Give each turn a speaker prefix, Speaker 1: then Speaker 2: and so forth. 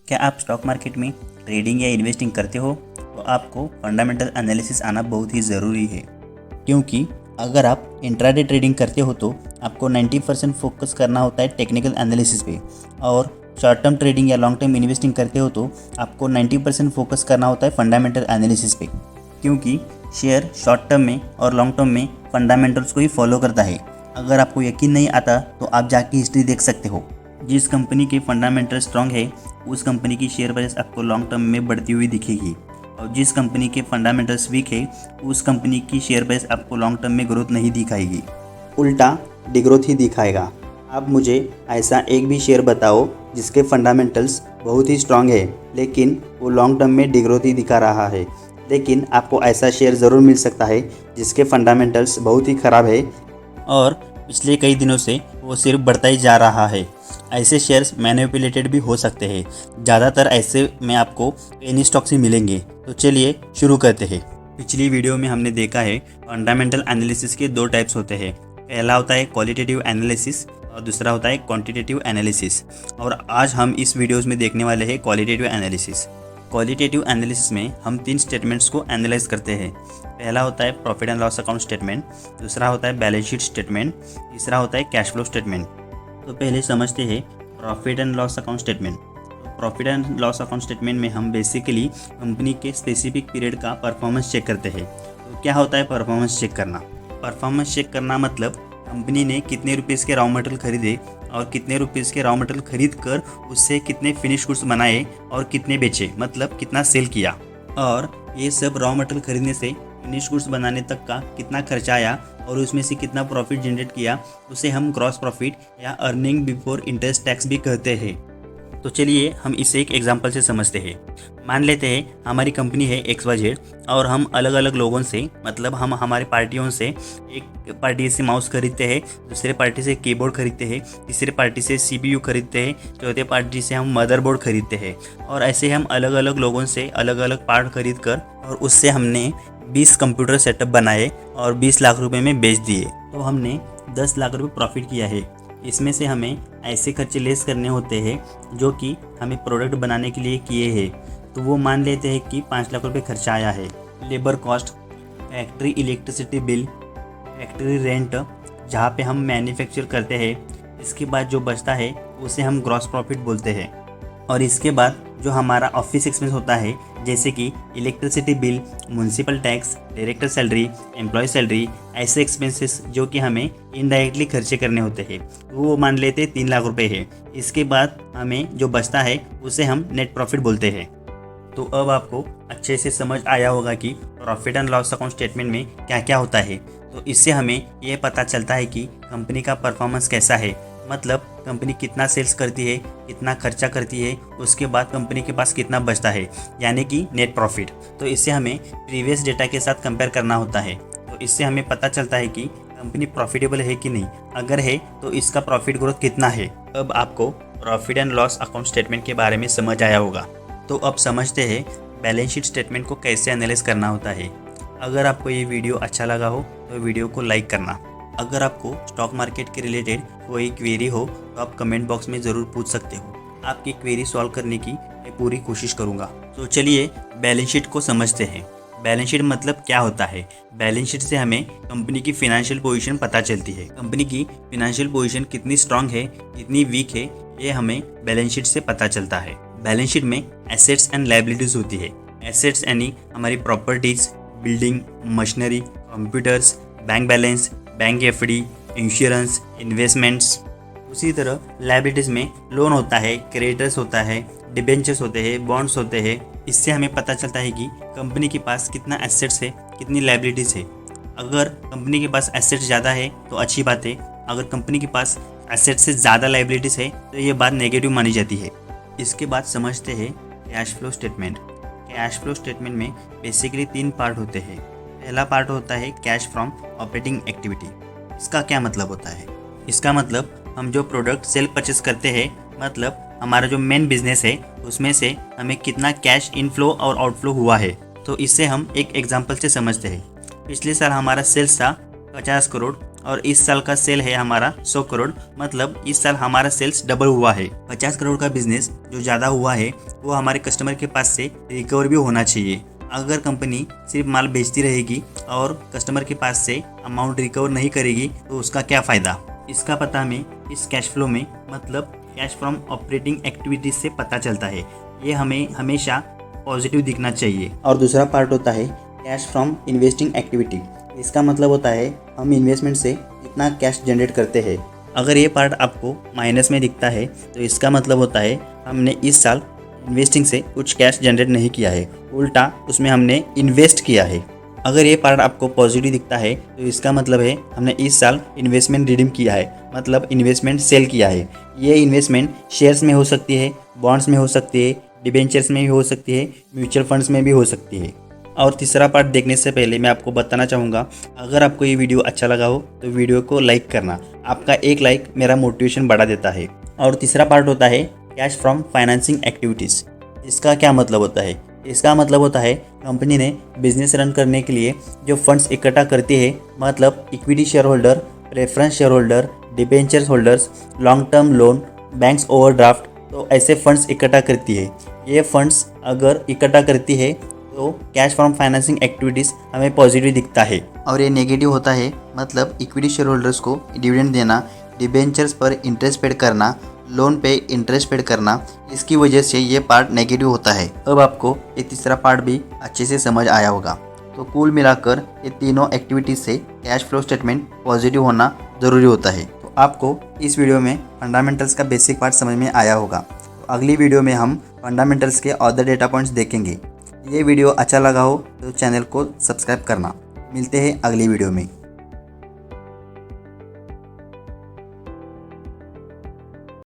Speaker 1: क्या आप stock market में ट्रेडिंग या इन्वेस्टिंग करते हो तो आपको फंडामेंटल एनालिसिस आना बहुत ही ज़रूरी है, क्योंकि अगर आप इंट्राडे ट्रेडिंग करते हो तो आपको 90% फोकस करना होता है टेक्निकल एनालिसिस पे, और शॉर्ट टर्म ट्रेडिंग या लॉन्ग टर्म इन्वेस्टिंग करते हो तो आपको 90% फोकस करना होता है फंडामेंटल एनालिसिस पे, क्योंकि शेयर शॉर्ट टर्म में और लॉन्ग टर्म में फंडामेंटल्स को ही फॉलो करता है। अगर आपको यकीन नहीं आता तो आप जाके हिस्ट्री देख सकते हो। जिस कंपनी के फंडामेंटल स्ट्रांग है उस कंपनी की शेयर प्राइस आपको लॉन्ग टर्म में बढ़ती हुई दिखेगी, और जिस कंपनी के फंडामेंटल्स वीक है उस कंपनी की शेयर प्राइस आपको लॉन्ग टर्म में ग्रोथ नहीं दिखाएगी, उल्टा डिग्रोथ ही दिखाएगा। आप मुझे ऐसा एक भी शेयर बताओ जिसके फंडामेंटल्स बहुत ही स्ट्रांग है लेकिन वो लॉन्ग टर्म में डिग्रोथ ही दिखा रहा है। लेकिन आपको ऐसा शेयर ज़रूर मिल सकता है जिसके फंडामेंटल्स बहुत ही ख़राब है और पिछले कई दिनों से वो सिर्फ बढ़ता ही जा रहा है। ऐसे शेयर्स मैनिपुलेटेड भी हो सकते हैं। ज़्यादातर ऐसे में आपको पेनी स्टॉक्स ही मिलेंगे। तो चलिए शुरू करते हैं। पिछली वीडियो में हमने देखा है फंडामेंटल एनालिसिस के दो टाइप्स होते हैं। पहला होता है क्वालिटेटिव एनालिसिस और दूसरा होता है क्वांटिटेटिव एनालिसिस, और आज हम इस वीडियोस में देखने वाले हैं क्वालिटेटिव एनालिसिस। क्वालिटेटिव एनालिसिस में हम 3 स्टेटमेंट्स को एनालाइज करते हैं। पहला होता है profit and loss account statement, दूसरा होता है बैलेंस शीट स्टेटमेंट, तीसरा होता है कैश फ्लो स्टेटमेंट। तो पहले समझते हैं profit and loss account statement. तो profit and loss account statement में हम बेसिकली कंपनी के स्पेसिफिक पीरियड का परफॉर्मेंस चेक करते हैं। तो क्या होता है परफॉर्मेंस चेक करना? परफॉर्मेंस चेक करना मतलब कंपनी ने कितने रुपीज़ के रॉ मटेरियल खरीदे और कितने रुपीज़ के रॉ मटेरियल खरीद कर उससे कितने फिनिश गुड्स बनाए और कितने बेचे, मतलब कितना सेल किया, और ये सब रॉ मटेरियल खरीदने से फिनिश गुड्स बनाने तक का कितना खर्चा आया और उसमें से कितना प्रॉफिट जनरेट किया, उसे हम ग्रॉस प्रॉफिट या अर्निंग बिफोर इंटरेस्ट टैक्स भी कहते हैं। तो चलिए हम इसे एक एग्जांपल से समझते हैं। मान लेते हैं हमारी कंपनी है XYZ और हम अलग अलग लोगों से, मतलब हम हमारे पार्टियों से, एक पार्टी से माउस खरीदते हैं, दूसरे पार्टी से कीबोर्ड खरीदते हैं, तीसरे पार्टी से CPU खरीदते हैं, चौथे पार्टी से हम मदरबोर्ड खरीदते हैं, और ऐसे हम अलग अलग लोगों से अलग अलग पार्ट खरीद कर और उससे हमने 20 कंप्यूटर सेटअप बनाए और 20 लाख रुपए में बेच दिए। तो हमने 10 लाख रुपए प्रॉफिट किया है। इसमें से हमें ऐसे खर्चे लेस करने होते हैं जो कि हमें प्रोडक्ट बनाने के लिए किए हैं। तो वो मान लेते हैं कि 5 लाख रुपए खर्चा आया है। Labour cost, factory electricity bill, factory rent जहाँ पे हम मैन्युफैक्चर करते हैं, इसके बाद जो बचता है उसे हम ग्रॉस प्रॉफिट बोलते हैं। और इसके बाद जो हमारा ऑफिस एक्सपेंस होता है, जैसे कि electricity bill, municipal tax, director salary, employ salary, ऐसे एक्सपेंसेस जो कि हमें इनडायरेक्टली खर्चे करने होते हैं, वो मान लेते 3 लाख रुपए है। इसके बाद हमें जो बचता है उसे हम नेट प्रॉफिट बोलते हैं। तो अब आपको अच्छे से समझ आया होगा कि profit and loss account statement में क्या क्या होता है। तो इससे हमें यह पता चलता है कि कंपनी का परफॉर्मेंस कैसा है, मतलब कंपनी कितना सेल्स करती है, कितना खर्चा करती है, उसके बाद कंपनी के पास कितना बचता है, यानी कि नेट प्रॉफिट। तो इससे हमें प्रीवियस डेटा के साथ कंपेयर करना होता है। तो इससे हमें पता चलता है कि कंपनी प्रॉफिटेबल है कि नहीं, अगर है तो इसका प्रॉफिट ग्रोथ कितना है। अब आपको profit and loss account statement के बारे में समझ आया होगा। तो अब समझते हैं बैलेंस शीट स्टेटमेंट को कैसे एनालाइज करना होता है। अगर आपको ये वीडियो अच्छा लगा हो तो वीडियो को लाइक करना। अगर आपको स्टॉक मार्केट के रिलेटेड कोई क्वेरी हो तो आप कमेंट बॉक्स में ज़रूर पूछ सकते हो। आपकी क्वेरी सॉल्व करने की मैं पूरी कोशिश करूँगा। तो चलिए बैलेंस शीट को समझते हैं। बैलेंस शीट मतलब क्या होता है? बैलेंस शीट से हमें कंपनी की फिनेंशियल पोजीशन पता चलती है। कंपनी की फिनेंशियल पोजीशन कितनी स्ट्रांग है, कितनी वीक है, ये हमें बैलेंस शीट से पता चलता है। बैलेंस शीट में एसेट्स एंड लायबिलिटीज़ होती है। एसेट्स यानी हमारी properties, building, machinery, computers, bank balance, bank FD, insurance, investments. उसी तरह लायबिलिटीज़ में लोन होता है, क्रेडिटर्स होता है, डिबेंचर्स होते हैं, बॉन्ड्स होते हैं। इससे हमें पता चलता है कि कंपनी के पास कितना एसेट्स है, कितनी लायबिलिटीज़ है। अगर कंपनी के पास एसेट्स ज़्यादा है तो अच्छी बात है, अगर कंपनी के पास एसेट्स से ज़्यादा लायबिलिटीज़ है तो ये बात नेगेटिव मानी जाती है। इसके बाद समझते हैं cash flow statement. Cash flow statement में बेसिकली 3 पार्ट होते हैं। पहला पार्ट होता है कैश फ्रॉम ऑपरेटिंग एक्टिविटी। इसका क्या मतलब होता है? इसका मतलब हम जो प्रोडक्ट सेल परचेस करते हैं, मतलब हमारा जो मेन बिजनेस है, उसमें से हमें कितना कैश इनफ्लो और आउटफ्लो हुआ है। तो इससे हम एक एग्जांपल से समझते हैं। पिछले साल हमारा सेल्स था 50 करोड़ और इस साल का सेल है हमारा 100 करोड़, मतलब इस साल हमारा सेल्स डबल हुआ है। 50 करोड़ का बिजनेस जो ज़्यादा हुआ है वो हमारे कस्टमर के पास से रिकवर भी होना चाहिए। अगर कंपनी सिर्फ माल बेचती रहेगी और कस्टमर के पास से अमाउंट रिकवर नहीं करेगी तो उसका क्या फ़ायदा। इसका पता हमें इस कैश फ्लो में, मतलब कैश फ्रॉम ऑपरेटिंग एक्टिविटीज से पता चलता है। ये हमें हमेशा पॉजिटिव दिखना चाहिए। और दूसरा पार्ट होता है कैश फ्रॉम इन्वेस्टिंग एक्टिविटी। इसका मतलब होता है हम इन्वेस्टमेंट से कितना कैश जनरेट करते हैं। अगर ये पार्ट आपको माइनस में दिखता है तो इसका मतलब होता है हमने इस साल इन्वेस्टिंग से कुछ कैश जनरेट नहीं किया है, उल्टा उसमें हमने इन्वेस्ट किया है। अगर ये पार्ट आपको पॉजिटिव दिखता है तो इसका मतलब है हमने इस साल इन्वेस्टमेंट रिडीम किया है, मतलब इन्वेस्टमेंट सेल किया है। ये इन्वेस्टमेंट शेयर्स में हो सकती है, बॉन्ड्स में हो सकती है, डिबेंचर्स में भी हो सकती है, म्यूचुअल फंड्स में भी हो सकती है। और तीसरा पार्ट देखने से पहले मैं आपको बताना चाहूँगा, अगर आपको ये वीडियो अच्छा लगा हो तो वीडियो को लाइक करना। आपका एक लाइक मेरा मोटिवेशन बढ़ा देता है। और तीसरा पार्ट होता है कैश फ्रॉम फाइनेंसिंग एक्टिविटीज़। इसका क्या मतलब होता है? इसका मतलब होता है कंपनी ने बिजनेस रन करने के लिए जो फंड्स इकट्ठा करती है, मतलब equity share holder, preference share holder, debentures holders, long term loan, banks overdraft, तो ऐसे फंड्स इकट्ठा करती है। ये फंड्स अगर इकट्ठा करती है तो कैश फ्रॉम फाइनेंसिंग एक्टिविटीज़ हमें पॉजिटिव दिखता है। और ये नेगेटिव होता है, मतलब इक्विटी शेयर होल्डर्स को डिविडेंड देना, डिबेंचर्स पर इंटरेस्ट पेड करना, लोन पे इंटरेस्ट पेड करना, इसकी वजह से ये पार्ट नेगेटिव होता है। अब आपको ये तीसरा पार्ट भी अच्छे से समझ आया होगा। तो कुल मिलाकर ये तीनों एक्टिविटीज़ से कैश फ्लो स्टेटमेंट पॉजिटिव होना ज़रूरी होता है। तो आपको इस वीडियो में फंडामेंटल्स का बेसिक पार्ट समझ में आया होगा। तो अगली वीडियो में हम फंडामेंटल्स के अदर डेटा पॉइंट्स देखेंगे। ये वीडियो अच्छा लगा हो तो चैनल को सब्सक्राइब करना। मिलते हैं अगली वीडियो में।